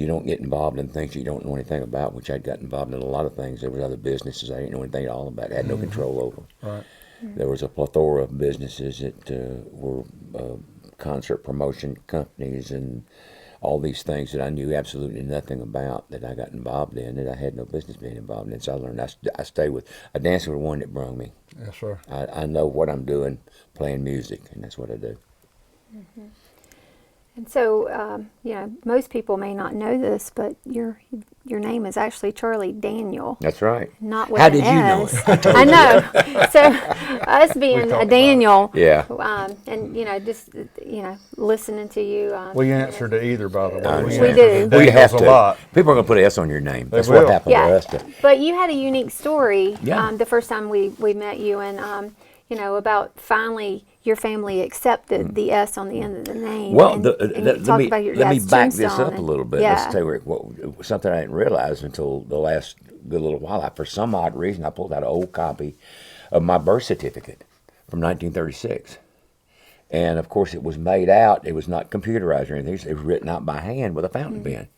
you don't get involved in things you don't know anything about, which I'd got involved in a lot of things. There was other businesses I didn't know anything at all about, had no control over. Right. There was a plethora of businesses that were concert promotion companies and all these things that I knew absolutely nothing about that I got involved in that I had no business being involved in. So I learned. I stayed with. I danced with the one that brung me. Yes, sir. I know what I'm doing, playing music, and that's what I do. And so, most people may not know this, but your name is actually Charlie Daniel, That's right. not with How an did you know S. it? I know. So, us being a talked Daniel, Yeah. and just listening to you. We answer to either, by the way. understand. We answer do. to Well, you Daniels have to. a lot. People are going to put an S on your name. They That's will. what happened to us. But you had a unique story. Yeah. The first time we met you, and about finally your family accepted the S on the end of the name. Well, and, let and you talked about your me dad's back this tombstone up a and- little bit. Yeah. Let's tell you something I didn't realize until the last good little while. For some odd reason, I pulled out an old copy of my birth certificate from 1936. And, of course, it was made out. It was not computerized or anything. It was written out by hand with a fountain pen.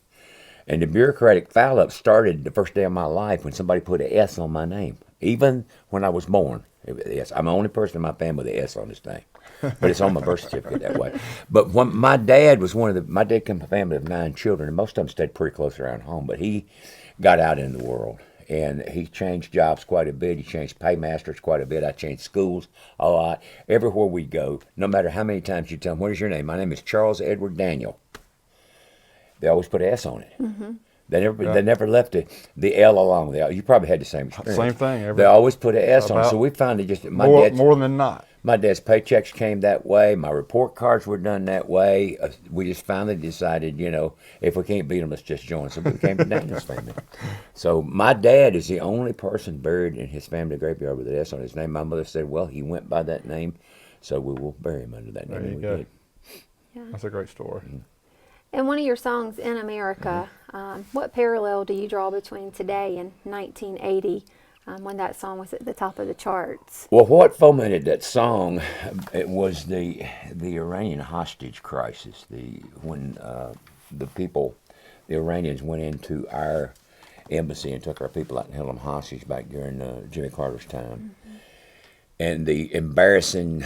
And the bureaucratic foul-up started the first day of my life when somebody put an S on my name. Even when I was born, it was S. I'm the only person in my family with an S on his name. But it's on my birth certificate that way. But when my dad was my dad came from a family of 9 children, and most of them stayed pretty close around home. But he got out in the world, and he changed jobs quite a bit. He changed paymasters quite a bit. I changed schools a lot. Everywhere we go, no matter how many times you tell them, what is your name? My name is Charles Edward Daniel. They always put an S on it. Mm-hmm. They never left the L alone. You probably had the same experience. Same thing. They always put an S on it. So we finally just More than not. my dad's paychecks came that way. My report cards were done that way. We just finally decided, if we can't beat them, let's just join. So we became the Daniels family. So my dad is the only person buried in his family graveyard with an S on his name. My mother said, well, he went by that name, so we will bury him under that name. There you And we go. did. Yeah. That's a great story. And one of your songs, In America, what parallel do you draw between today and 1980 when that song was at the top of the charts? Well, what fomented that song, it was the Iranian hostage crisis. When the Iranians went into our embassy and took our people out and held them hostage back during Jimmy Carter's time. Mm-hmm. And the embarrassing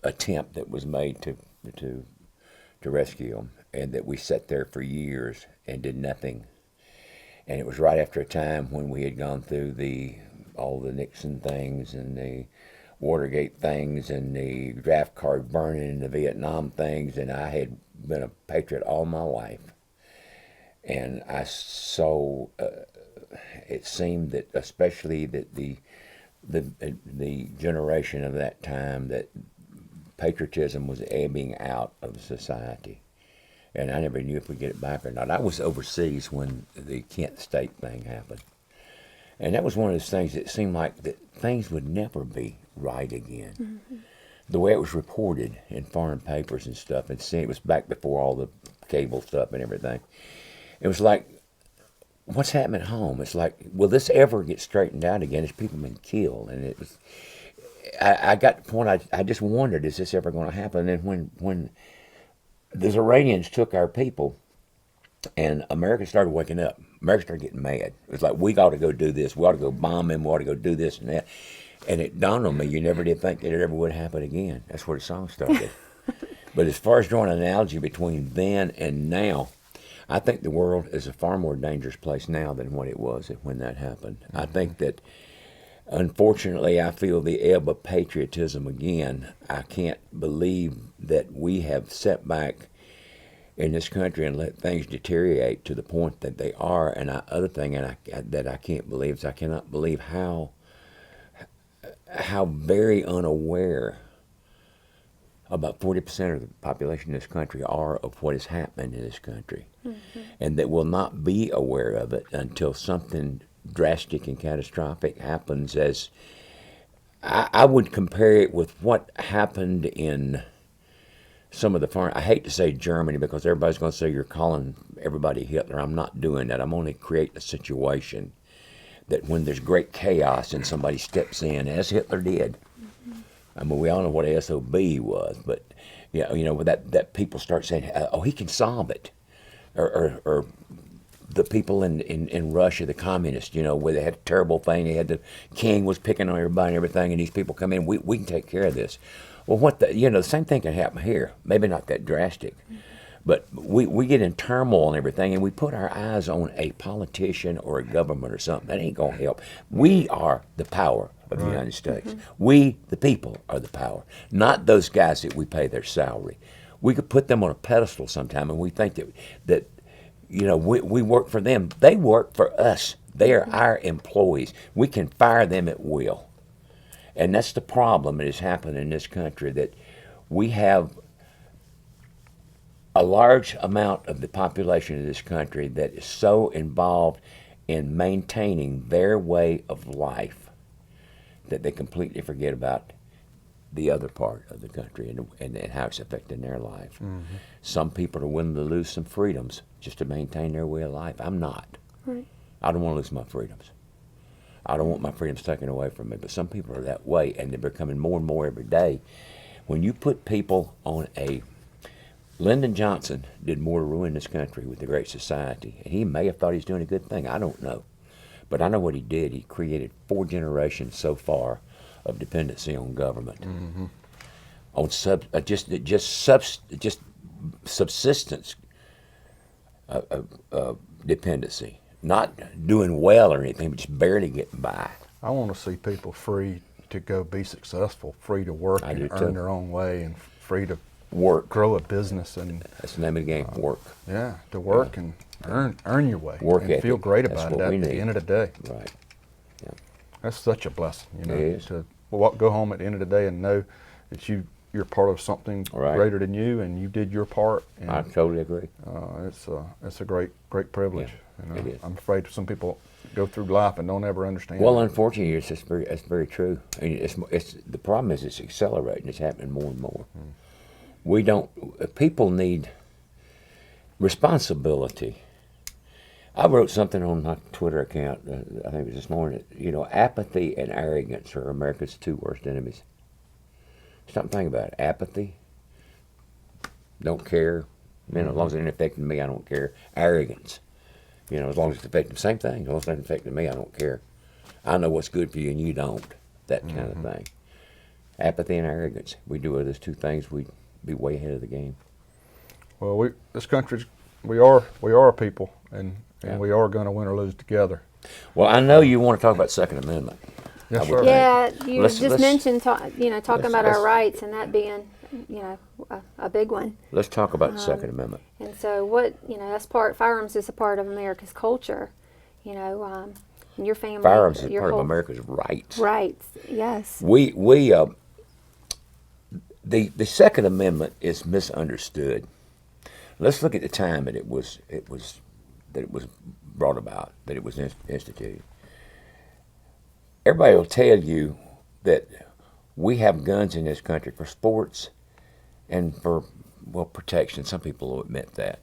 attempt that was made to rescue them, and that we sat there for years and did nothing. And it was right after a time when we had gone through all the Nixon things and the Watergate things and the draft card burning and the Vietnam things, and I had been a patriot all my life. And I saw, it seemed that especially that the generation of that time, that patriotism was ebbing out of society. And I never knew if we'd get it back or not. I was overseas when the Kent State thing happened. And that was one of those things that seemed like that things would never be right again. Mm-hmm. The way it was reported in foreign papers and stuff, and see, it was back before all the cable stuff and everything. It was like, what's happening at home? It's like, will this ever get straightened out again? Has people been killed? And it was, I got to the point, I just wondered, is this ever going to happen? And then when the Iranians took our people, and America started waking up. America started getting mad. It was like, we got to go do this. We ought to go bomb them. We ought to go do this and that. And it dawned on me, you never did think that it ever would happen again. That's where the song started. But as far as drawing an analogy between then and now, I think the world is a far more dangerous place now than what it was when that happened. Mm-hmm. I think that, unfortunately, I feel the ebb of patriotism again. I can't believe that we have set back in this country and let things deteriorate to the point that they are. And other thing that I can't believe is I cannot believe how very unaware about 40% of the population in this country are of what is happening in this country. Mm-hmm. And that will not be aware of it until something drastic and catastrophic happens. As I would compare it with what happened in some of the foreign, I hate to say Germany because everybody's going to say you're calling everybody Hitler. I'm not doing that. I'm only creating a situation that when there's great chaos and somebody steps in, as Hitler did. Mm-hmm. I mean, we all know what a SOB was, but that people start saying, oh, he can solve it. or the people in Russia, the communists, where they had a terrible thing. They had the king was picking on everybody and everything, and these people come in. We can take care of this. Well, the same thing can happen here. Maybe not that drastic, but we get in turmoil and everything, and we put our eyes on a politician or a government or something. That ain't gonna help. We are the power of the United States. We, the people, are the power, not those guys that we pay their salary. We could put them on a pedestal sometime, and we think that we work for them. They work for us. They are our employees. We can fire them at will. And that's the problem that has happened in this country, that we have a large amount of the population of this country that is so involved in maintaining their way of life that they completely forget about the other part of the country and how it's affecting their life. Some people are willing to lose some freedoms just to maintain their way of life. I'm not. Right. I don't want to lose my freedoms. I don't want my freedoms taken away from me, but some people are that way, and they're becoming more and more every day. When you put people on Lyndon Johnson did more to ruin this country with the Great Society, and he may have thought he was doing a good thing. I don't know. But I know what he did. He created 4 generations so far of dependency on government, on just subsistence dependency. Not doing well or anything, but just barely getting by. I want to see people free to go be successful, free to work and earn their own way, and free to grow a business. And that's the name of the game, work. Yeah, to work and earn your way. Work and ethic. Feel great about it at the end of the day. Right. Yeah. That's such a blessing, It is. to go home at the end of the day and know that you're part of something greater than you, and you did your part. And, I totally agree. It's a great privilege. Yeah, it is. I'm afraid some people go through life and don't ever understand. Well, it. unfortunately, it's very true. I mean, the problem is it's accelerating. It's happening more and more. People need responsibility. I wrote something on my Twitter account, I think it was this morning. Apathy and arrogance are America's 2 worst enemies. Stop and think about it. Apathy, don't care. As long as it ain't affecting me, I don't care. Arrogance, as long as it's affecting, same thing. As long as it's not affecting me, I don't care. I know what's good for you and you don't. That kind of thing. Apathy and arrogance. We do those 2 things, we'd be way ahead of the game. Well, this country's we are a people, and we are going to win or lose together. Well, I know you want to talk about Second Amendment. Yes, sir. Yeah, you mentioned talking about our rights and that being a big one. Let's talk about the Second Amendment. And so firearms is a part of America's culture, and your family. Firearms is part of America's rights. Rights, yes. The Second Amendment is misunderstood. Let's look at the time that it was brought about, that it was instituted. Everybody will tell you that we have guns in this country for sports and for protection. Some people will admit that,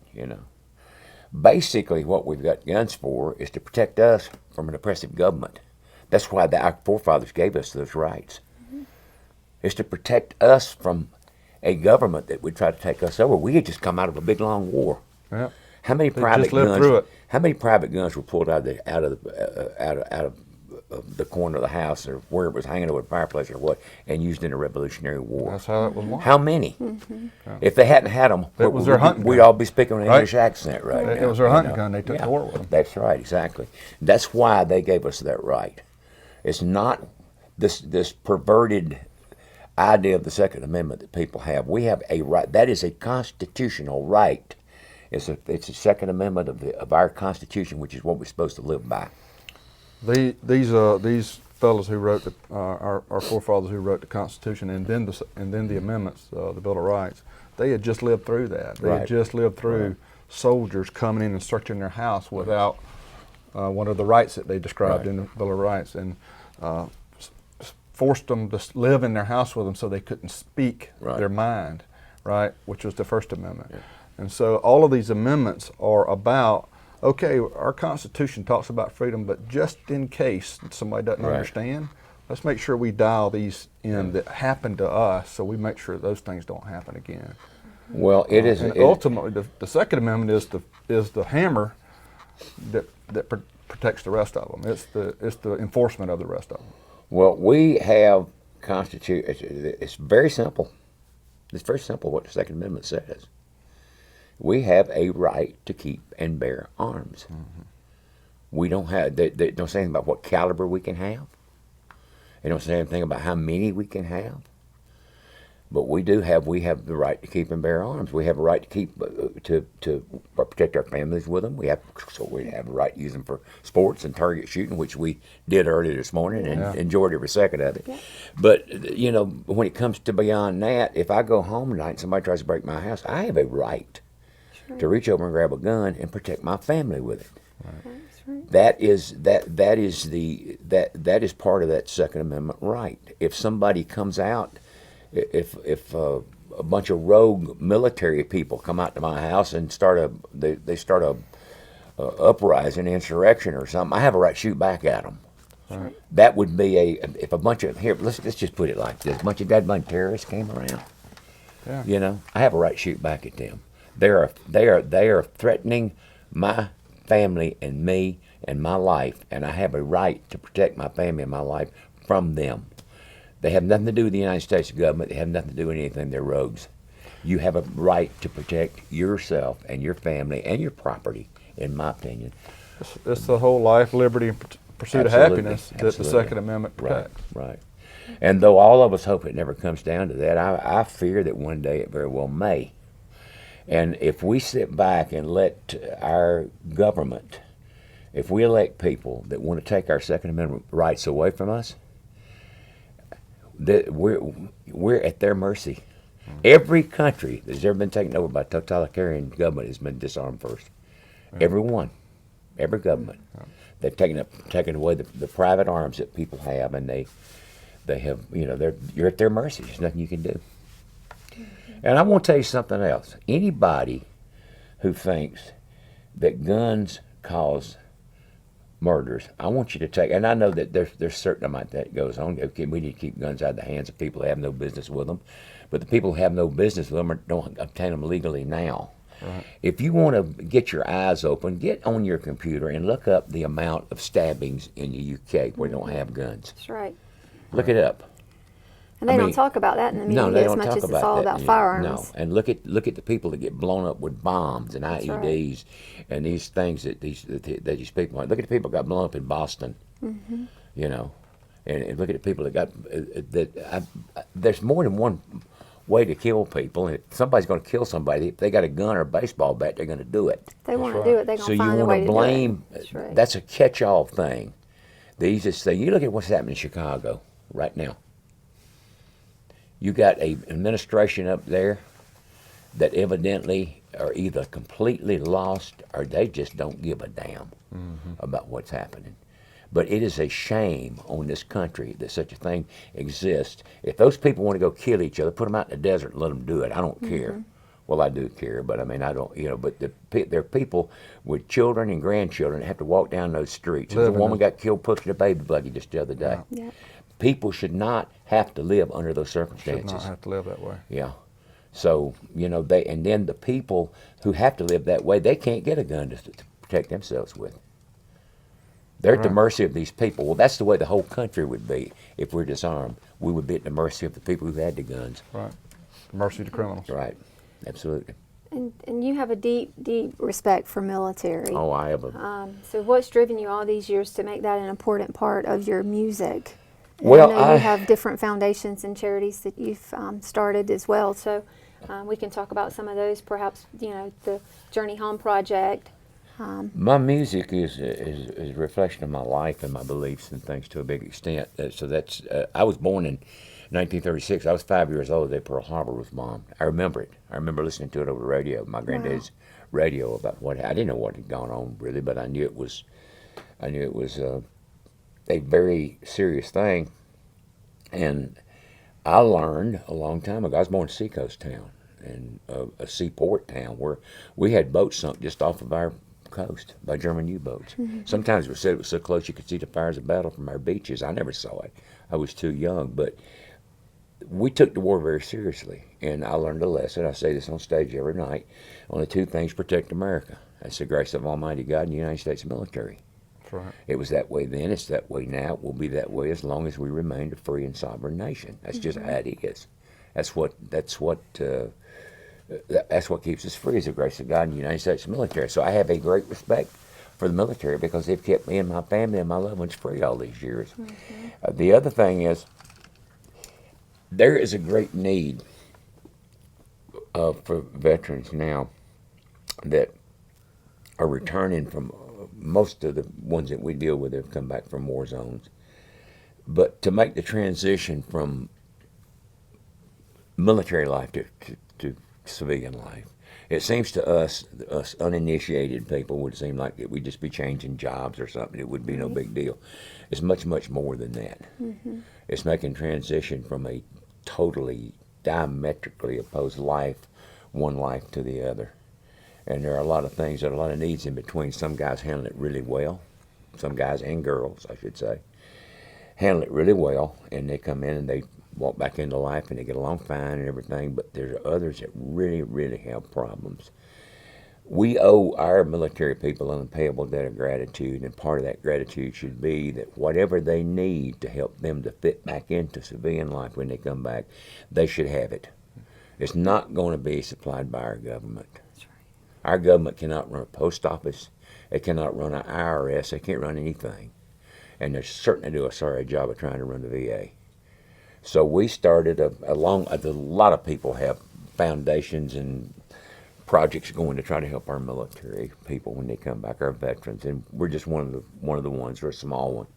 Basically, what we've got guns for is to protect us from an oppressive government. That's why our forefathers gave us those rights. It's to protect us from a government that would try to take us over. We had just come out of a big long war. Yeah. How many private lived through it. How many private guns were pulled out of the corner of the house or where it was hanging over the fireplace or what, and used in a Revolutionary War? That's how it was won. How many? If they hadn't had them, It was their hunting we'd gun. all be speaking an English accent right now. It was their hunting gun. They took to war with them. That's right, exactly. That's why they gave us that right. It's not this perverted idea of the Second Amendment that people have. We have a right. That is a constitutional right. It's a Second Amendment of our Constitution, which is what we're supposed to live by. These fellows who wrote our forefathers who wrote the Constitution and then the amendments, the Bill of Rights, they had just lived through that. They had just lived through soldiers coming in and searching their house without one of the rights that they described in the Bill of Rights, and forced them to live in their house with them so they couldn't speak their mind, which was the First Amendment. Yeah. And so all of these amendments are about, okay, our Constitution talks about freedom, but just in case somebody doesn't understand, let's make sure we dial these in that happen to us, so we make sure those things don't happen again. Well, it is. And ultimately, the Second Amendment is the hammer that protects the rest of them. It's the enforcement of the rest of them. Well, we have It's very simple. It's very simple what the Second Amendment says. We have a right to keep and bear arms. Mm-hmm. We don't have. They don't say anything about what caliber we can have. They don't say anything about how many we can have. But we have the right to keep and bear arms. We have a right to keep to protect our families with them. We have a right to use them for sports and target shooting, which we did earlier this morning and enjoyed every second of it. Yeah. But when it comes to beyond that, if I go home tonight and somebody tries to break my house, I have a right to reach over and grab a gun and protect my family with it. Right. That is part of that Second Amendment right. If somebody comes out. If a bunch of rogue military people come out to my house and start a uprising, insurrection or something, I have a right to shoot back at them. Right. That would be if a bunch of let's just put it like this: a bunch of terrorists came around. Yeah. I have a right to shoot back at them. They are threatening my family and me and my life, and I have a right to protect my family and my life from them. They have nothing to do with the United States government. They have nothing to do with anything. They're rogues. You have a right to protect yourself and your family and your property, in my opinion. It's the whole life, liberty, and pursuit of happiness that the Second Amendment protects. Right. And though all of us hope it never comes down to that, I fear that one day it very well may. And if we sit back and let our government, if we elect people that want to take our Second Amendment rights away from us, that we're at their mercy. Every country that's ever been taken over by a totalitarian government has been disarmed first. Every one, every government. They've taken away the private arms that people have, and they have you're at their mercy. There's nothing you can do. And I want to tell you something else. Anybody who thinks that guns cause murders, I want you to take, and I know that there's certain amount that goes on. Okay, we need to keep guns out of the hands of people who have no business with them, but the people who have no business with them don't obtain them legally now. Right. If you want to get your eyes open, get on your computer and look up the amount of stabbings in the UK where they don't have guns. That's right. Look it up. And they don't talk about that in the media as much as it's all about firearms. No, and look at the people that get blown up with bombs and IEDs and these things that these people. Look at the people that got blown up in Boston. Mm-hmm. And look at the people that got there's more than one way to kill people. And if somebody's going to kill somebody, if they got a gun or a baseball bat, they're going to do it. If they want to do it, they're going to find a way to do it. So you want to blame? That's a catch-all thing. The easiest thing. You look at what's happening in Chicago right now. You got an administration up there that evidently are either completely lost or they just don't give a damn about what's happening. But it is a shame on this country that such a thing exists. If those people want to go kill each other, put them out in the desert and let them do it. I don't care. Well, I do care, but I mean, I don't, but there are people with children and grandchildren that have to walk down those streets. A woman got killed pushing a baby buggy just the other day. Yeah. People should not have to live under those circumstances. Should not have to live that way. Yeah. So, and then the people who have to live that way, they can't get a gun to protect themselves with. They're at the mercy of these people. Well, that's the way the whole country would be if we're disarmed. We would be at the mercy of the people who had the guns. Right. Mercy to criminals. Right. Absolutely. And you have a deep, deep respect for military. Oh, I have so what's driven you all these years to make that an important part of your music? Well, I know you have different foundations and charities that you've started as well. So we can talk about some of those, perhaps, the Journey Home Project. My music is a reflection of my life and my beliefs and things to a big extent. So that's, I was born in 1936. I was 5 years old the day Pearl Harbor was bombed. I remember it. I remember listening to it over the radio, my granddad's radio, about I didn't know what had gone on really, but I knew it was a very serious thing. And I learned a long time ago, I was born in a seacoast town, and a seaport town where we had boats sunk just off of our coast by German U-boats. Mm-hmm. Sometimes it was said it was so close you could see the fires of battle from our beaches. I never saw it. I was too young. But we took the war very seriously, and I learned a lesson. I say this on stage every night. Only two things protect America. That's the grace of Almighty God and the United States military. That's right. It was that way then. It's that way now. It will be that way as long as we remain a free and sovereign nation. That's just how it is. That's what keeps us free, is the grace of God and the United States military. So I have a great respect for the military because they've kept me and my family and my loved ones free all these years. The other thing is, there is a great need for veterans now that are returning from, most of the ones that we deal with have come back from war zones. But to make the transition from military life to civilian life, it seems to us uninitiated people, would seem like it would just be changing jobs or something. It would be no big deal. It's much, much more than that. It's making transition from a totally diametrically opposed life, one life to the other. And there are a lot of things, there are a lot of needs in between. Some guys handle it really well. Some guys and girls, I should say, handle it really well, and they come in and they walk back into life and they get along fine and everything, but there's others that really, really have problems. We owe our military people an unpayable debt of gratitude, and part of that gratitude should be that whatever they need to help them to fit back into civilian life when they come back, they should have it. It's not going to be supplied by our government. That's right. Our government cannot run a post office. It cannot run an IRS. They can't run anything. And they certainly do a sorry job of trying to run the VA. So we started a lot of people have foundations and projects going to try to help our military people when they come back, our veterans, and we're just one of the ones. We're a small one,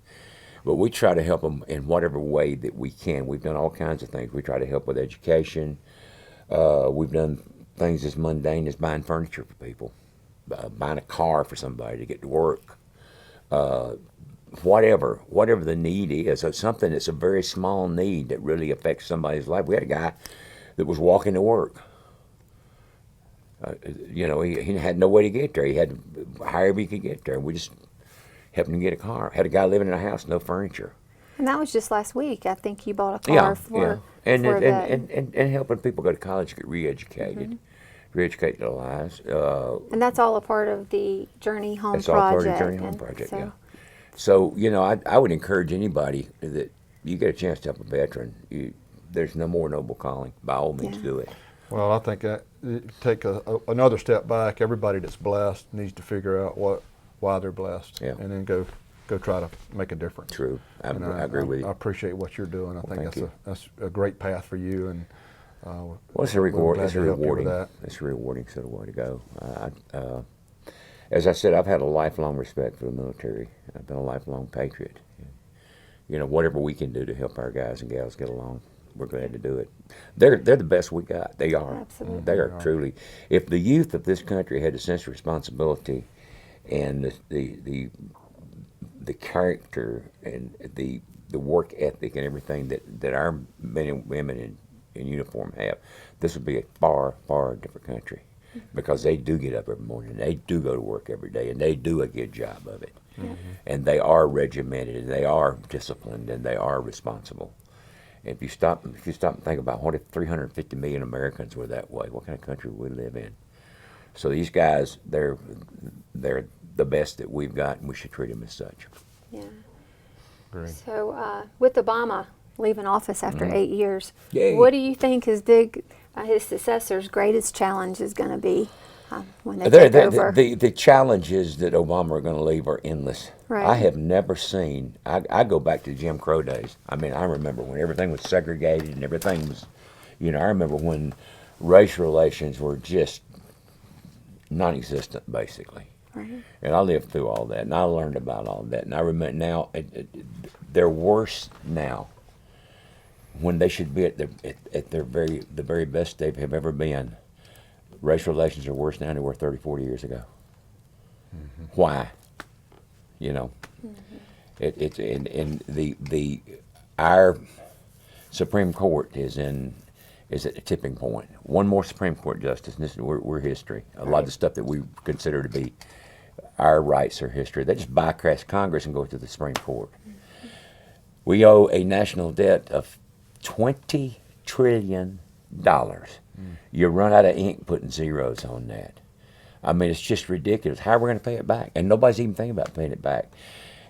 but we try to help them in whatever way that we can. We've done all kinds of things. We try to help with education. We've done things as mundane as buying furniture for people, buying a car for somebody to get to work. Whatever the need is, it's something that's a very small need that really affects somebody's life. We had a guy that was walking to work. He had no way to get there. He had to, however he could get there. We just helped him get a car. Had a guy living in a house, no furniture. And that was just last week. I think you bought a car for and a vet. and helping people go to college, get re-educated, re-educate their lives. And that's all a part of the Journey Home That's Project. all part of the Journey Home Project, yeah. So, I would encourage anybody that you get a chance to help a veteran, there's no more noble calling. By all means, do it. Well, I think take another step back. Everybody that's blessed needs to figure out why they're blessed, and then go try to make a difference. True, I agree with you. I appreciate what you're doing. I think that's a great path for you, and it's a reward. It's a rewarding. That. It's a rewarding sort of way to go. As I said, I've had a lifelong respect for the military. I've been a lifelong patriot. Whatever we can do to help our guys and gals get along, we're glad to do it. They're the best we got. They are. Absolutely. They are truly. If the youth of this country had a sense of responsibility and the character and the work ethic and everything that our men and women in uniform have, this would be a far, far different country. Because they do get up every morning, they do go to work every day, and they do a good job of it. And they are regimented, and they are disciplined, and they are responsible. And if you stop and think about what if 350 million Americans were that way, what kind of country would we live in? So these guys, they're the best that we've got, and we should treat them as such. Yeah. Great. So with Obama leaving office after 8 years, Yay. what do you think his successor's greatest challenge is going to be when they take over? The challenges that Obama are going to leave are endless. Right. I have never seen, I go back to Jim Crow days. I mean, I remember when everything was segregated and everything was, I remember when race relations were just non-existent, basically. Right. And I lived through all that, and I learned about all that. And I remember now, they're worse now when they should be at the very best they have ever been. Race relations are worse now than they were 30, 40 years ago. Why? It's our Supreme Court is at the tipping point. One more Supreme Court justice, and we're history. A lot of the stuff that we consider to be our rights are history. They just bypass Congress and go to the Supreme Court. We owe a national debt of $20 trillion. You run out of ink putting zeros on that. I mean, it's just ridiculous. How are we going to pay it back? And nobody's even thinking about paying it back.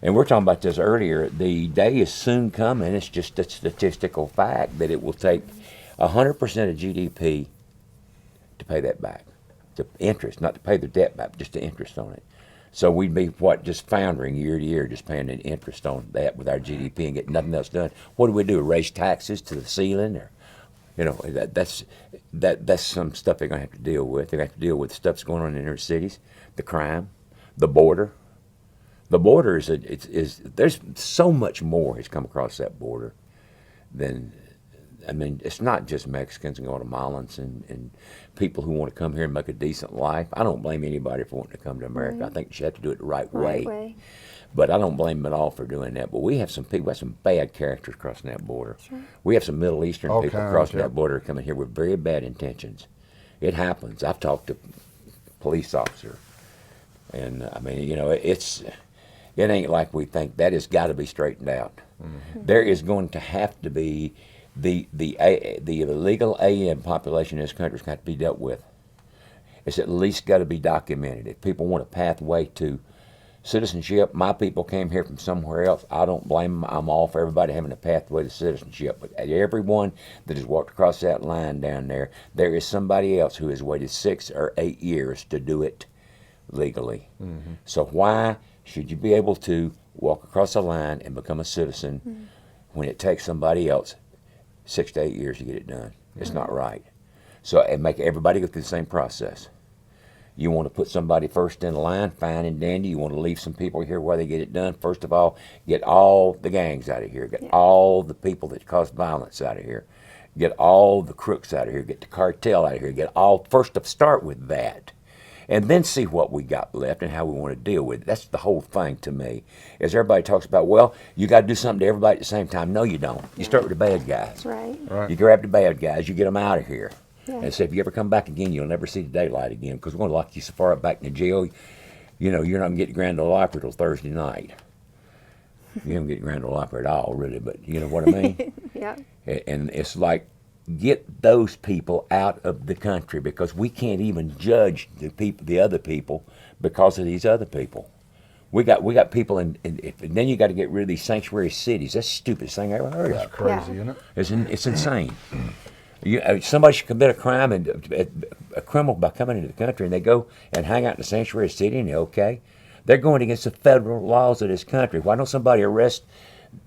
And we're talking about this earlier. The day is soon coming. It's just a statistical fact that it will take 100% of GDP to pay that back. The interest, not to pay the debt back, just the interest on it. So we'd be, just foundering year to year, just paying an interest on that with our GDP and get nothing else done. What do? Raise taxes to the ceiling? Or, that's some stuff they're going to have to deal with. They're going to have to deal with stuff that's going on in inner cities, the crime, the border. The border is there's so much more has come across that border than, I mean, it's not just Mexicans and Guatemalans and people who want to come here and make a decent life. I don't blame anybody for wanting to come to America. I think you should have to do it the right way. But I don't blame them at all for doing that. But we have some people, we have some bad characters crossing that border. Sure. We have some Middle Eastern people crossing that border coming here with very bad intentions. It happens. I've talked to police officer, and I mean, it ain't like we think. That has got to be straightened out. Mm-hmm. There is going to have to be the illegal alien population in this country has got to be dealt with. It's at least got to be documented. If people want a pathway to citizenship, my people came here from somewhere else. I don't blame them. I'm all for everybody having a pathway to citizenship. But everyone that has walked across that line down there, there is somebody else who has waited 6 or 8 years to do it legally. Mm-hmm. So why should you be able to walk across a line and become a citizen when it takes somebody else 6 to 8 years to get it done? It's not right. So, and make everybody go through the same process. You want to put somebody first in line, fine and dandy. You want to leave some people here while they get it done. First of all, get all the gangs out of here. Get all the people that cause violence out of here. Get all the crooks out of here. Get the cartel out of here. First to start with that. And then see what we got left and how we want to deal with it. That's the whole thing to me. As everybody talks about, well, you got to do something to everybody at the same time. No, you don't. You start with the bad guys. Right. You grab the bad guys. You get them out of here. Yeah. And say, if you ever come back again, you'll never see the daylight again because we're going to lock you so far back in the jail, you're not going to get Grand Ole Opry till Thursday night. You don't get Grand Ole Opry at all, really, but you know what I mean? Yeah. And it's like, get those people out of the country because we can't even judge the other people because of these other people. We got people and then you got to get rid of these sanctuary cities. That's the stupidest thing I ever heard of. That's crazy, isn't it? It's insane. Somebody should commit a crime and a criminal by coming into the country and they go and hang out in a sanctuary city and they're okay. They're going against the federal laws of this country. Why don't somebody arrest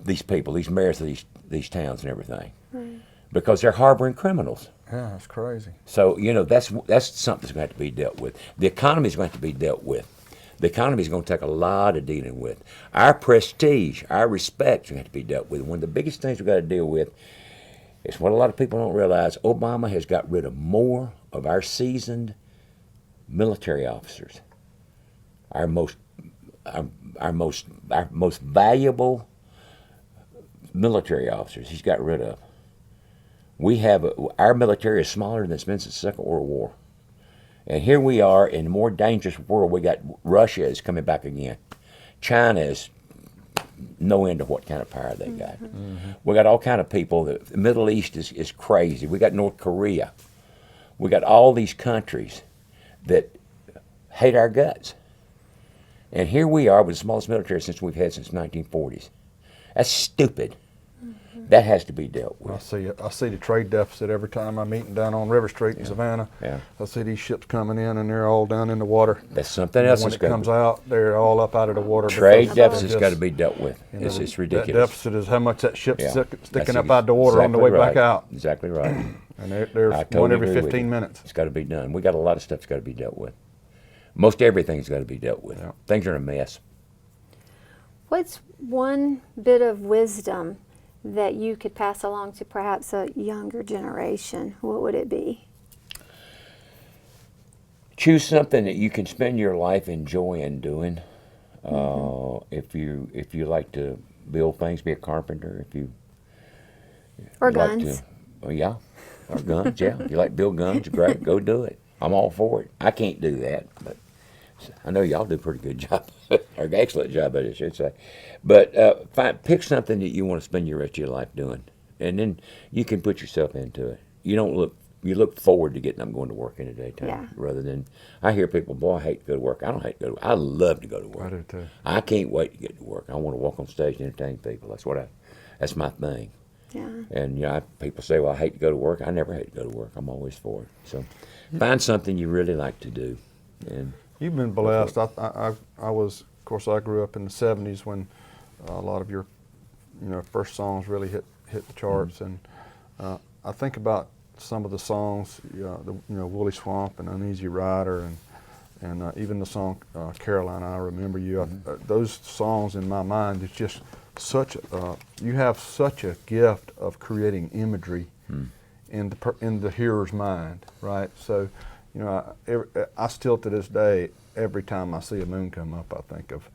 these people, these mayors of these towns and everything? Right. Because they're harboring criminals. Yeah, that's crazy. So that's something that's going to have to be dealt with. The economy is going to have to be dealt with. The economy is going to take a lot of dealing with. Our prestige, our respect is going to have to be dealt with. One of the biggest things we've got to deal with is what a lot of people don't realize. Obama has got rid of more of our seasoned military officers, our most valuable military officers. He's got rid of. Our military is smaller than it's been since the Second World War. And here we are in a more dangerous world. We got Russia is coming back again. China is no end to what kind of power they got. Mm-hmm. We got all kind of people. The Middle East is crazy. We got North Korea. We got all these countries that hate our guts. And here we are with the smallest military we've had since the 1940s. That's stupid. That has to be dealt with. I see the trade deficit every time I'm eating down on River Street in Savannah. Yeah. I see these ships coming in and they're all down in the water. That's something else. When it comes out, they're all up out of the water. Trade deficit's got to be dealt with. It's ridiculous. That deficit is how much that ship's sticking up out of the water on the way back out. Exactly right. And there's one every 15 minutes. It's got to be done. We got a lot of stuff that's got to be dealt with. Most everything's got to be dealt with. Yeah. Things are a mess. What's one bit of wisdom that you could pass along to perhaps a younger generation? What would it be? Choose something that you can spend your life enjoying doing. If you like to build things, be a carpenter. Or guns. Or guns. Yeah, if you like to build guns, great. Go do it. I'm all for it. I can't do that, but I know y'all do a pretty good job, or excellent job, I should say. But pick something that you want to spend your rest of your life doing, and then you can put yourself into it. You look forward to getting up and going to work in the daytime Yeah. rather than, I hear people, boy, I hate to go to work. I don't hate to go to work. I love to go to work. I do too. I can't wait to get to work. I want to walk on stage and entertain people. That's my thing. Yeah. And people say, well, I hate to go to work. I never hate to go to work. I'm always for it. So find something you really like to do. And You've been blessed. I was, of course, I grew up in the '70s when a lot of your, first songs really hit the charts, and I think about some of the songs, Woolly Swamp and Uneasy Rider, and even the song Carolina, I Remember You. Those songs in my mind is just you have such a gift of creating imagery in the hearer's mind, right? So, I still to this day, every time I see a moon come up, I think of,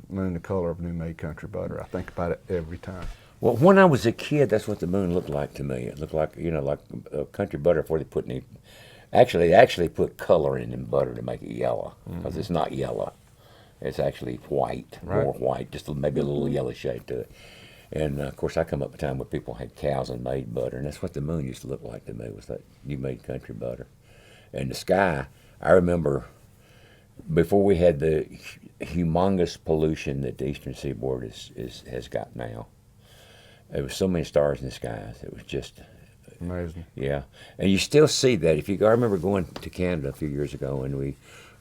moon the color of new made country butter. I think about it every time. well, when I was a kid, that's what the moon looked like to me. It looked like, like country butter before they put any. They actually put color in butter to make it yellow, because it's not yellow. It's actually white, more white, just maybe a little yellow shade to it. And of course, I come up a time where people had cows and made butter, and that's what the moon used to look like to me, was that new made country butter. And the sky, I remember before we had the humongous pollution that the Eastern Seaboard has got now. There was so many stars in the skies. It was just Amazing. Yeah, and you still see that. I remember going to Canada a few years ago, and we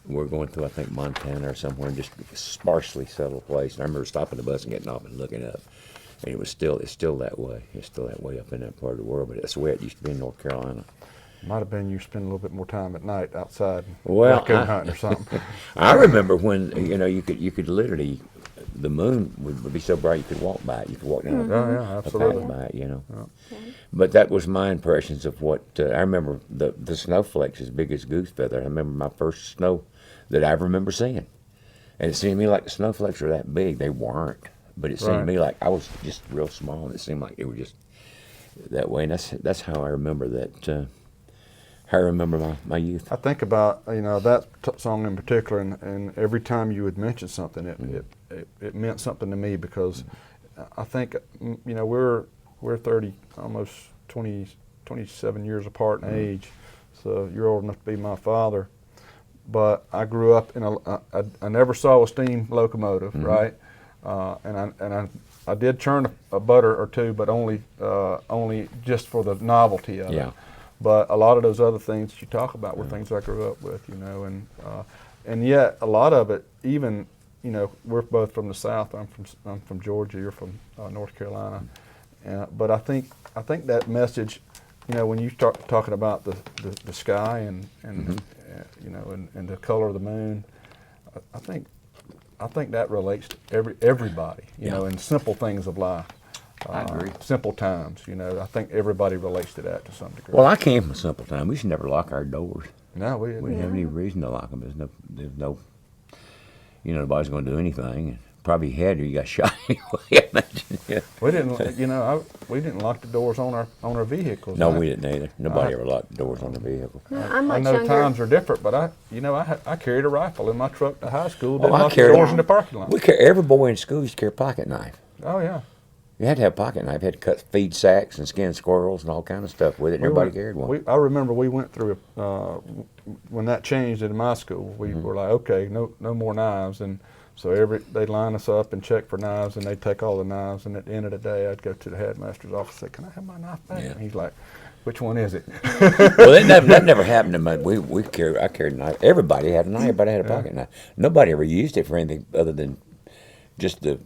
were going through, I think, Montana or somewhere, just sparsely settled place. And I remember stopping the bus and getting off and looking up, and it's still that way. It's still that way up in that part of the world, but that's the way it used to be in North Carolina. Might have been you spend a little bit more time at night outside, Well, raccoon hunting or something. I remember when you could literally, the moon would be so bright you could walk by it. You could walk down a Absolutely. path by it, Yeah. But that was my impressions of what I remember. The snowflakes as big as goose feather. I remember my first snow that I remember seeing, and it seemed to me like the snowflakes were that big. They weren't, but it seemed to me like I was just real small, and it seemed like they were just that way. And that's how I remember that. How I remember my youth. I think about that song in particular, and every time you would mention something, it meant something to me, because I think we're 30, almost 27 years apart in age, so you're old enough to be my father. But I grew up in I never saw a steam locomotive, right? And I did churn a butter or two, but only just for the novelty of it. But a lot of those other things that you talk about were things I grew up with, and yet a lot of it, even, we're both from the South. I'm from Georgia. You're from North Carolina, but I think that message, when you start talking about the sky and the color of the moon, I think that relates to everybody, and simple things of life. I agree. Simple times, I think everybody relates to that to some degree. Well, I came from a simple time. We used to never lock our doors. No, we We didn't have any reason to lock them. There's no, nobody's going to do anything. Probably had you got shot anyway. Imagine. We didn't, we didn't lock the doors on our vehicles. No, right? we didn't either. Nobody ever locked the doors on the vehicle. No, I'm I much know younger. times are different, but I carried a rifle in my truck to high school. Didn't I lock the carried- doors in the parking lot. Every boy in school used to carry a pocket knife. Oh yeah. You had to have a pocket knife. You had to feed sacks and skin squirrels and all kind of stuff with it. And everybody carried one. I remember we went through when that changed in my school. We were like, okay, no more knives, and so they'd line us up and check for knives, and they'd take all the knives. And at the end of the day, I'd go to the headmaster's office and say, "Can I have my knife back?" Yeah. And he's like, "Which one is it?" Well, that never happened to me. I carried a knife. Everybody had a knife. Everybody had a pocket knife. Nobody ever used it for anything other than just the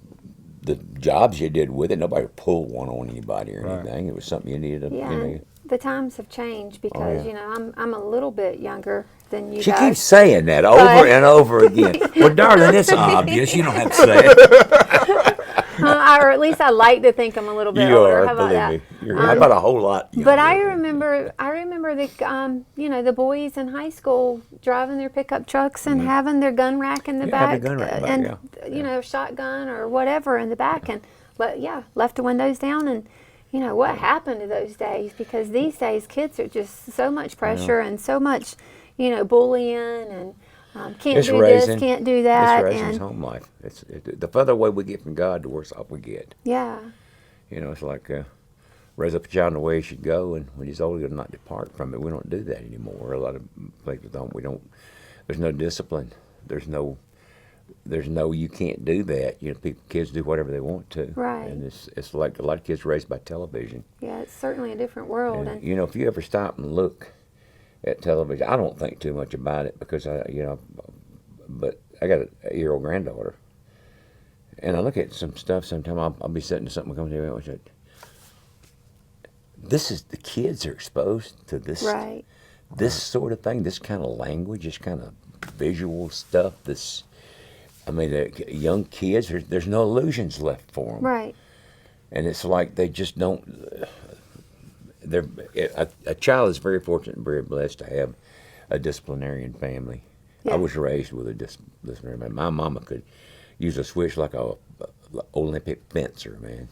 jobs you did with it. Nobody pulled one on anybody or anything. It was something you needed to. Yeah, and the times have changed because I'm a little bit younger than you She guys. keeps saying that over and over again. Well, darling, it's obvious. You don't have to say it. Or at least I like to think I'm a little bit You older. are, How about believe that? me. You're how about a whole lot younger. But I remember the the boys in high school driving their pickup trucks and having their gun rack in the back, having a gun rack in the back, and shotgun or whatever in the back, and left the windows down. And what happened to those days? Because these days kids are just so much pressure and so much bullying and can't do this, can't do that. It's raising home life. The further away we get from God, the worse off we get. Yeah. It's like raise up a child in the way he should go, and when he's old, he'll not depart from it. We don't do that anymore. A lot of people don't. We don't. There's no discipline. There's no. You can't do that. You know, kids do whatever they want to. Right. And it's like a lot of kids raised by television. Yeah, it's certainly a different world. And, you know, if you ever stop and look at television, I don't think too much about it because but I got an 8-year-old granddaughter, and I look at some stuff. Sometimes I'll be sitting to something comes to me and I say, "This is the kids are exposed to this, Right. this sort of thing, this kind of language, this kind of visual stuff. The young kids, there's no illusions left for them, Right. and it's like they just don't." A child is very fortunate and very blessed to have a disciplinarian family. Yeah. I was raised with a disciplinarian family. My mama could use a switch like a Olympic fencer, man.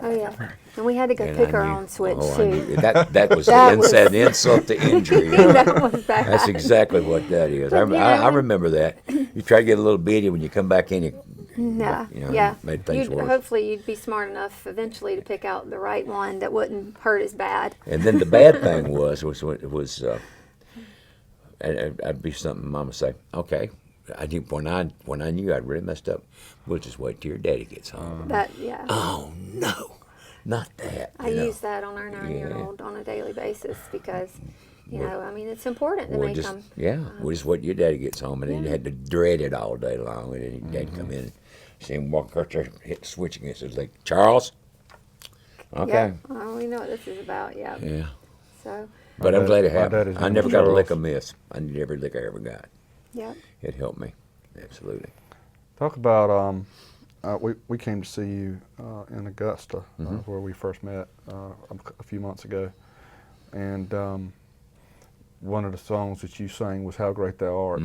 Oh yeah. And we had to go And pick I our knew- own switch oh, I too. knew. That was That was- an insult to injury. That was bad. That's exactly what that is. But, I remember that. You try to get a little bitty when you come back in. No. You know, Yeah. made things worse. Hopefully you'd be smart enough eventually to pick out the right one that wouldn't hurt as bad. And then the bad thing was I'd be something Mama say, okay. I knew when I knew I'd really messed up. We'll just wait till your daddy gets home. Yeah. Oh no, not that. I you know. use that on our 9-year-old on a daily basis because, I mean, it's important to We'll make just them. we'll just wait till your daddy gets home, and then you had to dread it all day long. And then your dad come in, and see him walk out there, hit the switch against his leg. Charles. Okay. Yeah. Oh, we know what this is about. Yeah. Yeah. So. But I'm glad it My happened. daddy's I name never was got a Charles. lick of miss. I need every lick I ever got. Yeah. It helped me. Absolutely. Talk about we came to see you in Augusta, where we first met a few months ago, and one of the songs that you sang was "How Great Thou Art."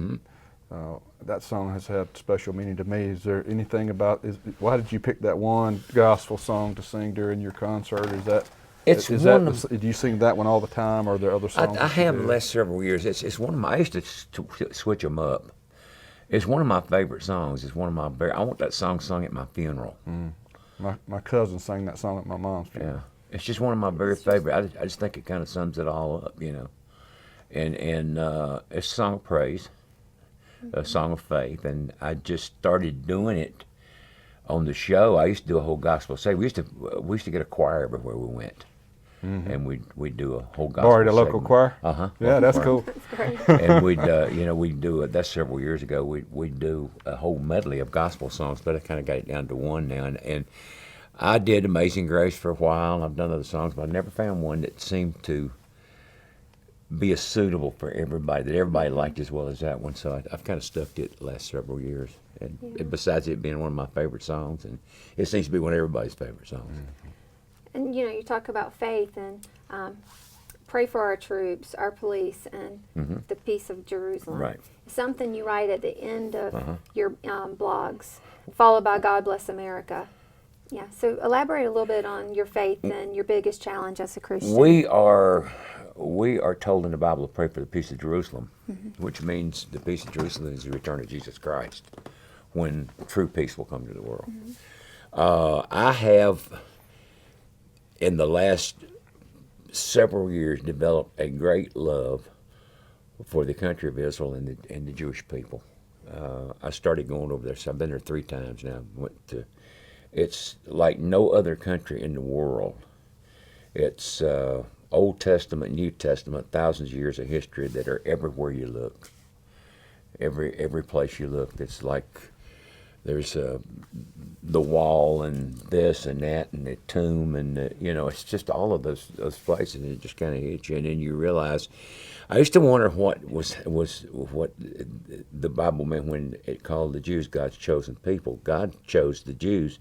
That song has had special meaning to me. Is there anything about? Why did you pick that one gospel song to sing during your concert? Is that? Do you sing that one all the time, or are there other songs? I have the last several years. It's one of my. I used to switch them up. It's one of my favorite songs. It's one of my I want that song sung at my funeral. My cousin sang that song at my mom's funeral. Yeah, it's just one of my very favorite. I just think it kind of sums it all up, And it's a song of praise, a song of faith, and I just started doing it on the show. I used to do a whole gospel segment. We used to get a choir everywhere we went. And we'd do a whole gospel Borrowed a local segment. choir? Uh-huh. Yeah, local that's choir. cool. That's great. And we'd do it. That's several years ago. We'd do a whole medley of gospel songs, but I kind of got it down to one now. And I did Amazing Grace for a while. I've done other songs, but I never found one that seemed to be as suitable for everybody, that everybody liked as well as that one. So I've kind of stuck to it the last several years. And besides it being one of my favorite songs, and it seems to be one of everybody's favorite songs. And you talk about faith and pray for our troops, our police, and the peace of Jerusalem. Right. Something you write at the end of your blogs, followed by God Bless America. Yeah. So elaborate a little bit on your faith and your biggest challenge as a Christian. We are told in the Bible to pray for the peace of Jerusalem, which means the peace of Jerusalem is the return of Jesus Christ, when true peace will come to the world. I have, in the last several years, developed a great love for the country of Israel and the Jewish people. I started going over there, so I've been there 3 times now. It's like no other country in the world. It's Old Testament, New Testament, thousands of years of history that are everywhere you look. Every place you look, it's like there's the wall and this and that and the tomb and it's just all of those places, and it just kind of hits you, and then you realize. I used to wonder what what the Bible meant when it called the Jews God's chosen people. God chose the Jews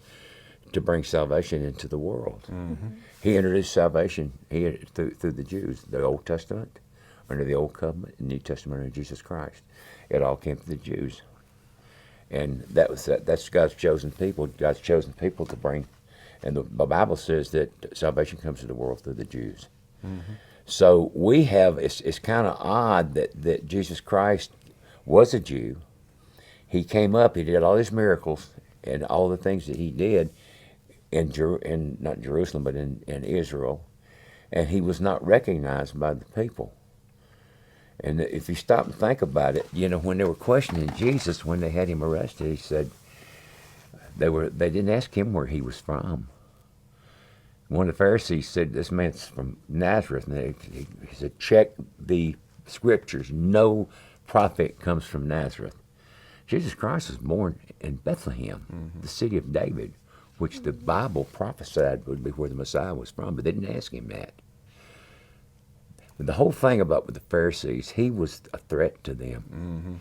to bring salvation into the world. He introduced salvation through the Jews, the Old Testament, under the Old Covenant, and New Testament under Jesus Christ. It all came from the Jews. And that's God's chosen people. God's chosen people to bring, and the Bible says that salvation comes to the world through the Jews. So we have, it's kind of odd that Jesus Christ was a Jew. He came up, he did all his miracles and all the things that he did in not Jerusalem, but in Israel, and he was not recognized by the people. And if you stop and think about it, when they were questioning Jesus, when they had him arrested, he said they didn't ask him where he was from. One of the Pharisees said, "This man's from Nazareth," and he said, "Check the scriptures. No prophet comes from Nazareth." Jesus Christ was born in Bethlehem, the city of David, which the Bible prophesied would be where the Messiah was from, but they didn't ask him that. But the whole thing about with the Pharisees, he was a threat to them. Mm-hmm.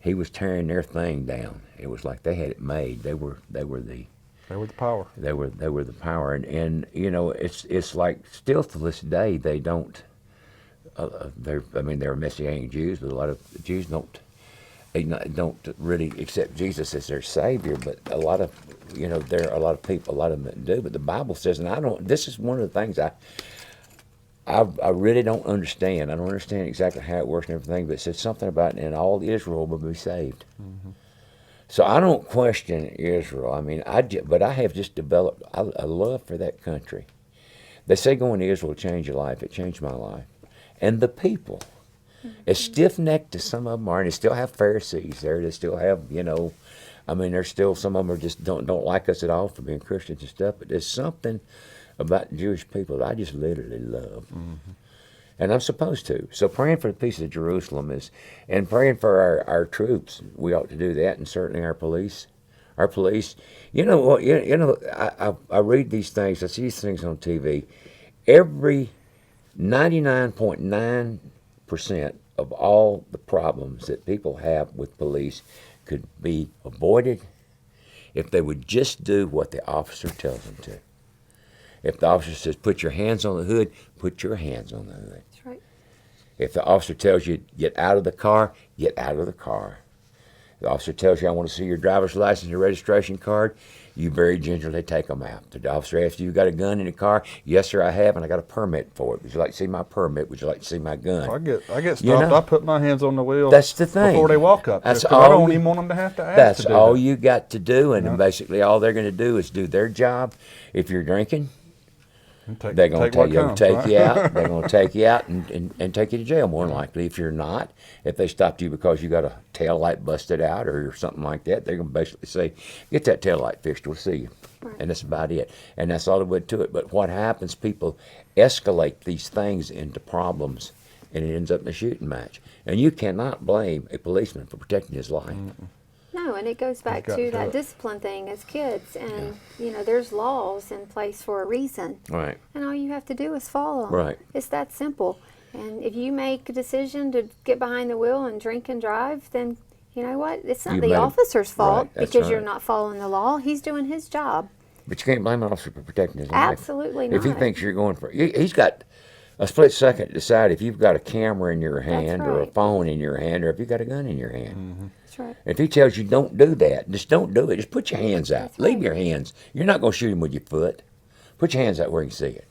He was tearing their thing down. It was like they had it made. They were the power. They were the power, and it's like still to this day they don't. They're Messianic Jews, but a lot of Jews don't really accept Jesus as their Savior. But a lot of there are a lot of people, a lot of them that do. But the Bible says, and I don't. This is one of the things I really don't understand. I don't understand exactly how it works and everything. But it says something about and all Israel will be saved. Mm-hmm. So I don't question Israel. But I have just developed a love for that country. They say going to Israel will change your life. It changed my life. And the people, as stiff-necked as some of them are, and they still have Pharisees there. They still have, there's still some of them are just don't like us at all for being Christians and stuff. But there's something about Jewish people that I just literally love. Mm-hmm. And I'm supposed to. So praying for the peace of Jerusalem and praying for our troops, we ought to do that, and certainly our police. Our police, I read these things, I see these things on TV. Every 99.9% of all the problems that people have with police could be avoided if they would just do what the officer tells them to. If the officer says, put your hands on the hood, put your hands on the hood. That's right. If the officer tells you, get out of the car, get out of the car. The officer tells you, I want to see your driver's license, your registration card, you very gingerly take them out. The officer asks you got a gun in the car? Yes, sir, I have, and I got a permit for it. Would you like to see my permit? Would you like to see my gun? I get stopped. I put my hands on the wheel. That's the thing. Before they walk up. That's all, I don't even want them to have to ask. That's to do all that. you got to do, and basically all they're going to do is do their job. If you're drinking, they're going to take you out. They're going to take you out and take you to jail, more than likely. If you're not, if they stopped you because you got a tail light busted out or something like that, they're going to basically say, get that tail light fixed, we'll see you. Right. And that's about it. And that's all there would to it. But what happens, people escalate these things into problems, and it ends up in a shooting match. And you cannot blame a policeman for protecting his life. Mm-mm. No, and it goes back to that discipline thing as kids. And, there's laws in place for a reason. Right. And all you have to do is follow them. Right. It's that simple. And if you make a decision to get behind the wheel and drink and drive, then you know what? It's not the officer's fault because you're not following the law. He's doing his job. But you can't blame an officer for protecting his life. Absolutely not. If he thinks you're going for he's got a split second to decide if you've got a camera in your hand or a phone in your hand or if you've got a gun in your hand. Mm-hmm. That's right. If he tells you don't do that, just don't do it. Just put your hands out. That's Leave right. your hands. You're not going to shoot him with your foot. Put your hands out where he can see it.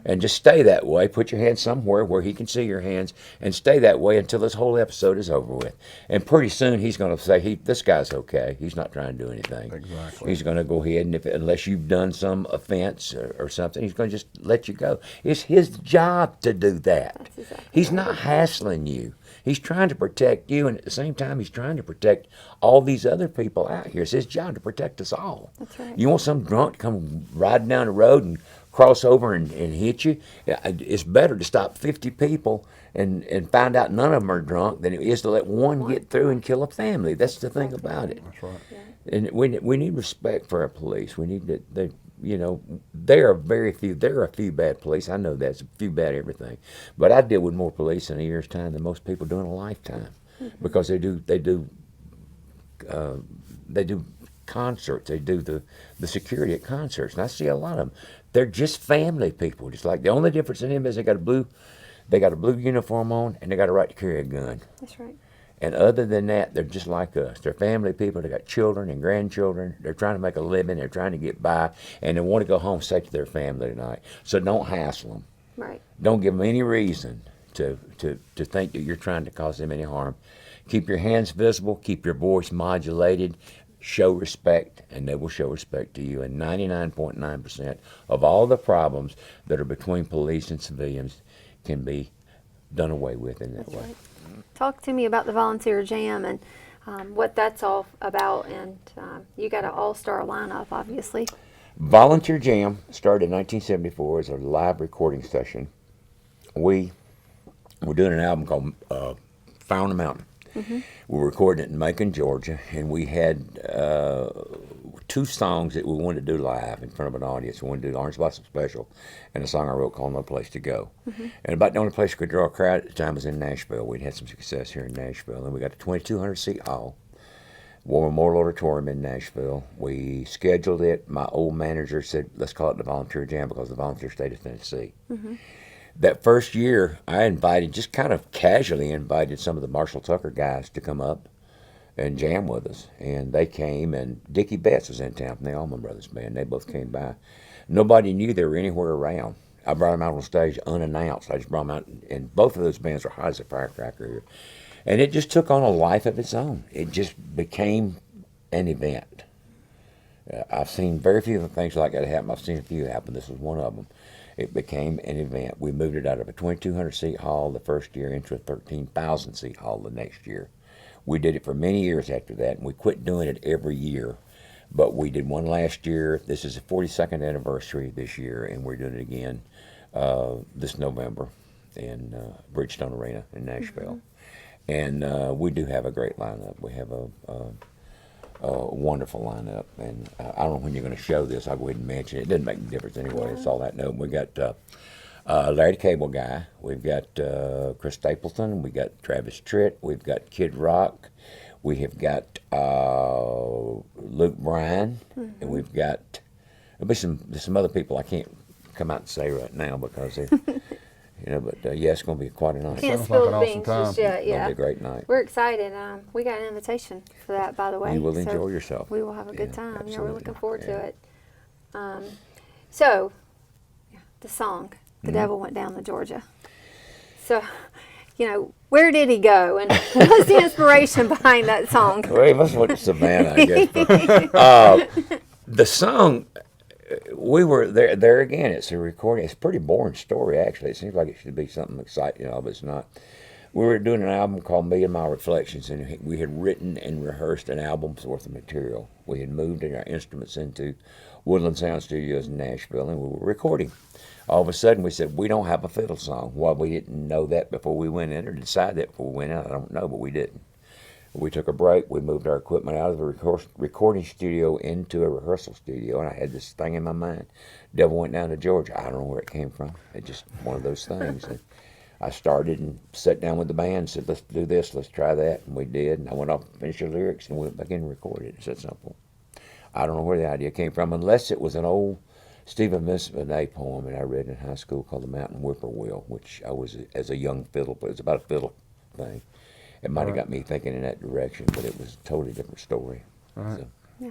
And just stay that way. Put your hands somewhere where he can see your hands and stay that way until this whole episode is over with. And pretty soon he's going to say, this guy's okay. He's not trying to do anything. Exactly. He's going to go ahead and unless you've done some offense or something, he's going to just let you go. It's his job to do that. That's exactly He's not hassling you. He's trying to protect you, and at the same time, he's trying to protect all these other people out here. It's his job to protect us all. That's right. You want some drunk to come riding down the road and cross over and hit you? It's better to stop 50 people and find out none of them are drunk than it is to let one get through and kill a family. That's the thing about it. That's right. Yeah. And we need respect for our police. We need to, there are very few. There are a few bad police. I know that's a few bad everything. But I deal with more police in a year's time than most people do in a lifetime, because they do concerts. They do the security at concerts, and I see a lot of them. They're just family people. Just like the only difference in them is they got a blue uniform on and they got a right to carry a gun. That's right. And other than that, they're just like us. They're family people. They got children and grandchildren. They're trying to make a living. They're trying to get by, and they want to go home safe to their family tonight. So don't hassle them. Right. Don't give them any reason to think that you're trying to cause them any harm. Keep your hands visible. Keep your voice modulated. show respect, and they will show respect to you. And 99.9% of all the problems that are between police and civilians can be done away with in that way. Right. Talk to me about the Volunteer Jam and what that's all about. And you got an all-star lineup, obviously. Volunteer Jam started in 1974 as a live recording session. We were doing an album called Fire on the Mountain. We were recording it in Macon, Georgia, and we had 2 songs that we wanted to do live in front of an audience. We wanted to do the Orange Blossom Special and a song I wrote called No Place to Go. And about the only place we could draw a crowd at the time was in Nashville. We'd had some success here in Nashville. And we got the 2,200-seat hall, War Memorial Auditorium in Nashville. We scheduled it. My old manager said, let's call it the Volunteer Jam because the Volunteer State of Tennessee. That first year, I invited, just kind of casually invited some of the Marshall Tucker guys to come up and jam with us. And they came, and Dickie Betts was in town from the Allman Brothers Band. They both came by. Nobody knew they were anywhere around. I brought them out on stage unannounced. I just brought them out, and both of those bands are hot as a firecracker here. And it just took on a life of its own. It just became an event. I've seen very few things like that happen. I've seen a few happen. This was one of them. It became an event. We moved it out of a 2,200-seat hall the first year into a 13,000-seat hall the next year. We did it for many years after that, and we quit doing it every year. But we did one last year. This is the 42nd anniversary this year, and we're doing it again this November in Bridgestone Arena in Nashville. And we do have a great lineup. We have a wonderful lineup, and I don't know when you're going to show this. I'll go ahead and mention it. It doesn't make a difference anyway. It's all that note. We got Larry the Cable Guy. We've got Chris Stapleton. We got Travis Tritt. We've got Kid Rock. We have got Luke Bryan, and we've got there'll be some other people I can't come out and say right now because they're. But yeah, it's going to be quite a night. Can't Sounds spill like the an beans awesome just time. yet. It'll Yeah, be a great night. we're excited. We got an invitation for that, by the way. You will so enjoy yourself. We will have a good time. Yeah, we're absolutely. looking forward to Yeah. it. So, the song, "The Devil Went Down to Georgia." So, where did he go, and what's the inspiration behind that song? Well, he must have went to Savannah, I guess. But, the song, we were there again. It's a recording. It's a pretty boring story, actually. It seems like it should be something exciting, but it's not. We were doing an album called Million Mile Reflections, and we had written and rehearsed an album's worth of material. We had moved our instruments into Woodland Sound Studios in Nashville, and we were recording. All of a sudden, we said, we don't have a fiddle song. Well, we didn't know that before we went in, or decide that before we went out. I don't know, but we didn't. We took a break. We moved our equipment out of the recording studio into a rehearsal studio, and I had this thing in my mind. Devil Went Down to Georgia. I don't know where it came from. It's just one of those things. And I started and sat down with the band and said, let's do this, let's try that. And we did. And I went off and finished the lyrics and went back in and recorded it. It's that simple. I don't know where the idea came from, unless it was an old Stephen Vincent Benet poem that I read in high school called The Mountain Whippoorwill, which I was as a young fiddle, but it's about a fiddle thing. It might have got me thinking in that direction, but it was a totally different story. Right. So. Yeah.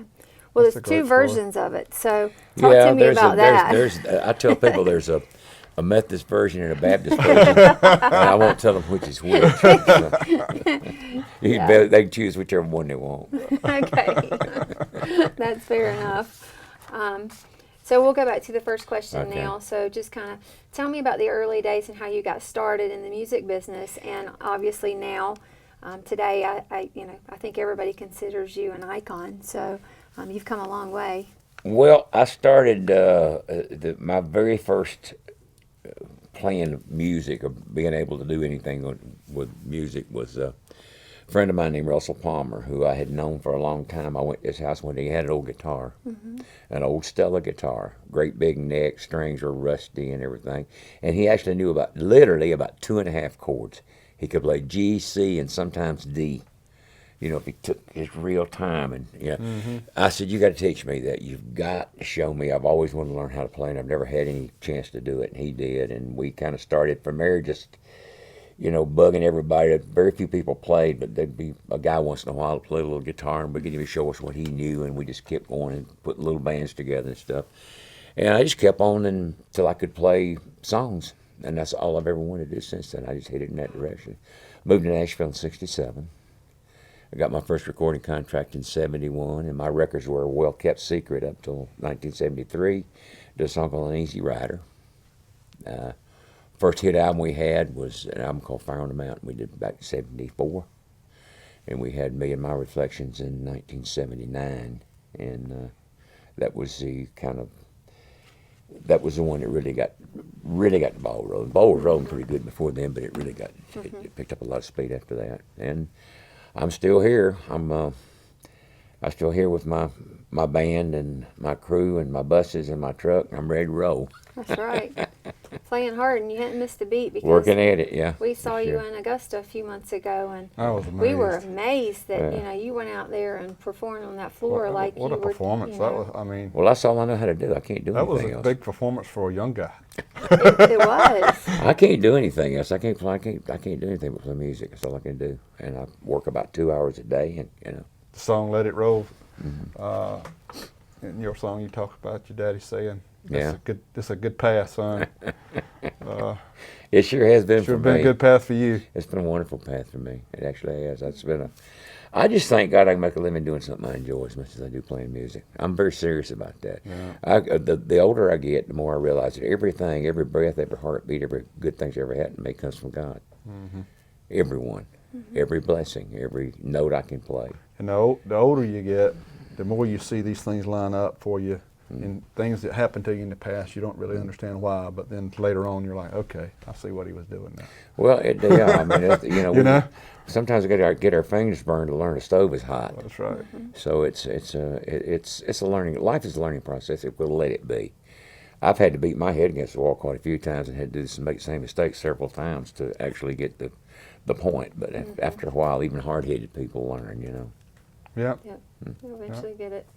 Well, That's there's a great two story. versions of it, so talk to me about that. I tell people there's a Methodist version and a Baptist version, and I won't tell them which is which. So, they can choose whichever one they want. Okay, that's fair enough. So we'll go back to the first question Okay. now. So just kind of tell me about the early days and how you got started in the music business, and obviously now, today, I think everybody considers you an icon. So you've come a long way. Well, I started my very first playing music or being able to do anything with music was a friend of mine named Russell Palmer, who I had known for a long time. I went to his house one day. He had an old guitar, an old Stella guitar, great big neck, strings were rusty and everything. And he actually knew literally about 2.5 chords. He could play G, C, and sometimes D. If he took his real time. And I said, you got to teach me that. You've got to show me. I've always wanted to learn how to play, and I've never had any chance to do it. And he did, and we kind of started from there, just bugging everybody. Very few people played, but there'd be a guy once in a while to play a little guitar and begin to show us what he knew, and we just kept going and put little bands together and stuff. And I just kept on until I could play songs, and that's all I've ever wanted to do since then. I just headed in that direction. Moved to Nashville in '67. I got my first recording contract in '71, and my records were a well-kept secret up till 1973. Did a song called An Easy Rider. First hit album we had was an album called Fire on the Mountain. We did back in '74. And we had Me and My Reflections in 1979. And that was the one that really got the ball rolling. The ball was rolling pretty good before then, but it really it picked up a lot of speed after that. And I'm still here. I'm still here with my band and my crew and my buses and my truck. I'm ready to roll. That's right. Playing hard, and you hadn't missed a beat because Working at it, yeah. we saw you sure. in Augusta a few months ago, and I was amazed. we were amazed that Yeah. You went out there and performed on that floor like what you a were. performance that was! I mean, Well, that's all I know how to do. I can't do that was anything a else. big performance for a young guy. It was. I can't do anything else. I can't play. I can't do anything but play music. That's all I can do. And I work about 2 hours a day, and The song "Let It Roll." Mm-hmm. In your song, you talk about your daddy saying, Yeah. "It's a good path, son." it sure has been Sure for been me. a good path for you. It's been a wonderful path for me. It actually has. I just thank God I can make a living doing something I enjoy as much as I do playing music. I'm very serious about that. Yeah. The older I get, the more I realize that everything, every breath, every heartbeat, every good thing that's ever happened to me comes from God. Mm-hmm. Everyone, every blessing, every note I can play. And the older you get, the more you see these things line up for you, and things that happened to you in the past, you don't really understand why. But then later on, you're like, okay, I see what he was doing now. Well, yeah, I mean, You know? sometimes we got to get our fingers burned to learn a stove is hot. That's right. So it's a learning. Life is a learning process if we'll let it be. I've had to beat my head against the wall quite a few times and had to make the same mistakes several times to actually get the point. But after a while, even hard-headed people learn. Yeah. Yep. You'll eventually get it.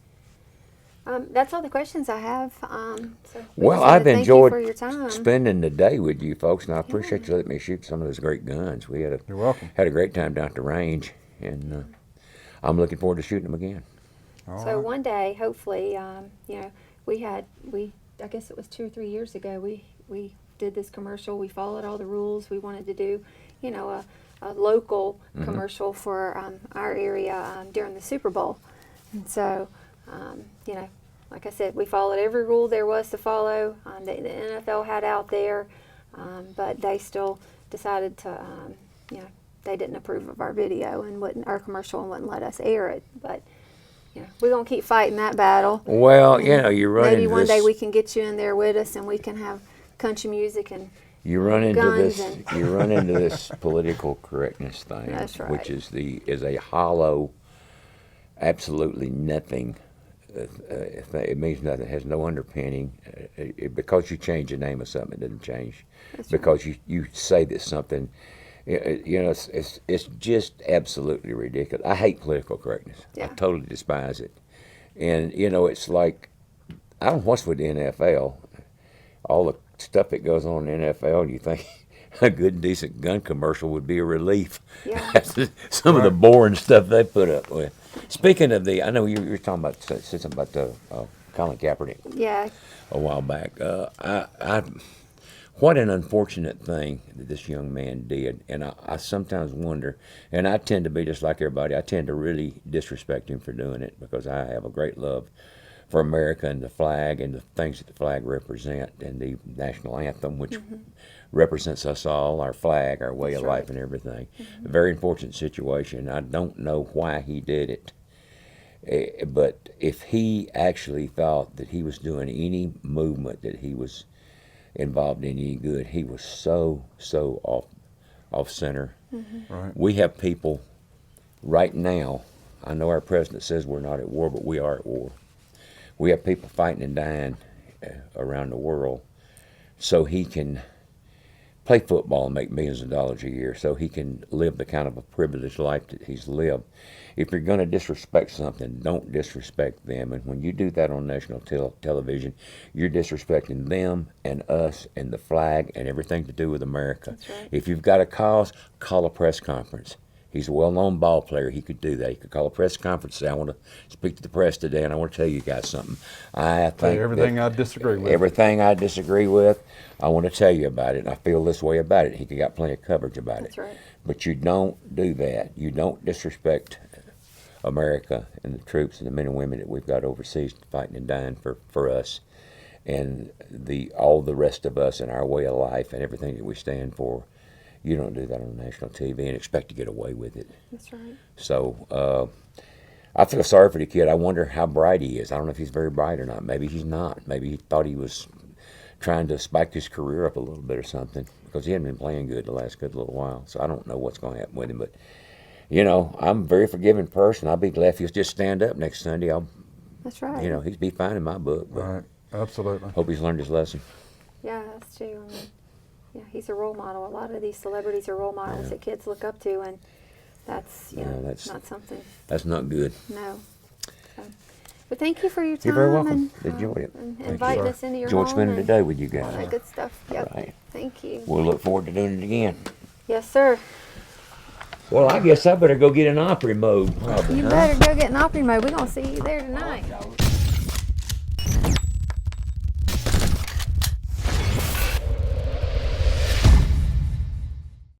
That's all the questions I have. So we Well, just wanna I've thank you enjoyed for your time. spending the day with you folks, and I appreciate you letting me shoot some of those great guns. We had You're welcome. a great time down at the range, and I'm looking forward to shooting them again. All So right. one day, hopefully, I guess it was 2 or 3 years ago, we did this commercial. We followed all the rules. We wanted to do, a local commercial for our area during the Super Bowl. And so, like I said, we followed every rule there was to follow. The NFL had out there, but they still decided to, they didn't approve of our video and our commercial and wouldn't let us air it. But we're gonna keep fighting that battle. Well, you run Maybe into one day this. we can get you in there with us, and we can have country music and You run into guns this. and- You run into this political correctness thing, That's right. which is a hollow, absolutely nothing. It means nothing. It has no underpinning. Because you change the name of something, it doesn't change. That's right. Because you say that something, it's just absolutely ridiculous. I hate political correctness. Yeah. I totally despise it. And it's like, I don't know what's with the NFL. All the stuff that goes on in the NFL, you think a good, decent gun commercial would be a relief. Yeah. Some of the boring stuff they put up with. Speaking of I know you were talking about, said something about Colin Kaepernick yeah, a while back. What an unfortunate thing that this young man did. And I sometimes wonder, and I tend to be just like everybody, I tend to really disrespect him for doing it because I have a great love for America and the flag and the things that the flag represent and the national anthem, which represents us all, our flag, our way That's of life right. and everything. A very unfortunate situation. I don't know why he did it. But if he actually thought that he was doing any movement that he was involved in any good, he was so off center. Right. We have people right now. I know our president says we're not at war, but we are at war. We have people fighting and dying around the world so he can play football and make millions of dollars a year, so he can live the kind of a privileged life that he's lived. If you're going to disrespect something, don't disrespect them. And when you do that on national television, you're disrespecting them and us and the flag and everything to do with America. That's right. If you've got a cause, call a press conference. He's a well-known ball player. He could do that. He could call a press conference and say, I want to speak to the press today, and I want to tell you guys something. I think Everything that I disagree with. everything I disagree with, I want to tell you about it, and I feel this way about it. He got plenty of coverage about that's it. right. But you don't do that. You don't disrespect America and the troops and the men and women that we've got overseas fighting and dying for us, and all the rest of us and our way of life and everything that we stand for. You don't do that on national TV and expect to get away with it. That's right. So I feel sorry for the kid. I wonder how bright he is. I don't know if he's very bright or not. Maybe he's not. Maybe he thought he was trying to spike his career up a little bit or something, because he hadn't been playing good the last good little while. So I don't know what's going to happen with him. But, you know, I'm a very forgiving person. I'll be glad if he'll just stand up next Sunday. That's right. You know, he'd be fine in my book. But Right. Absolutely. hope he's learned his lesson. Yeah, that's true. I mean, yeah, he's a role model. A lot of these celebrities are role models that kids look up to, and that's that's not something. That's not good. No. So, but thank you for your time. You're very welcome. And, Enjoyed it. And Thank you, inviting sir. us into your Enjoyed home spending the and day with you all guys. that good stuff. Yep. Right. Thank you. We'll look forward to doing it again. Yes, sir. Well, I guess I better go get in Opry mode. Probably, You huh? better go get an Opry mode. We're gonna see you there tonight.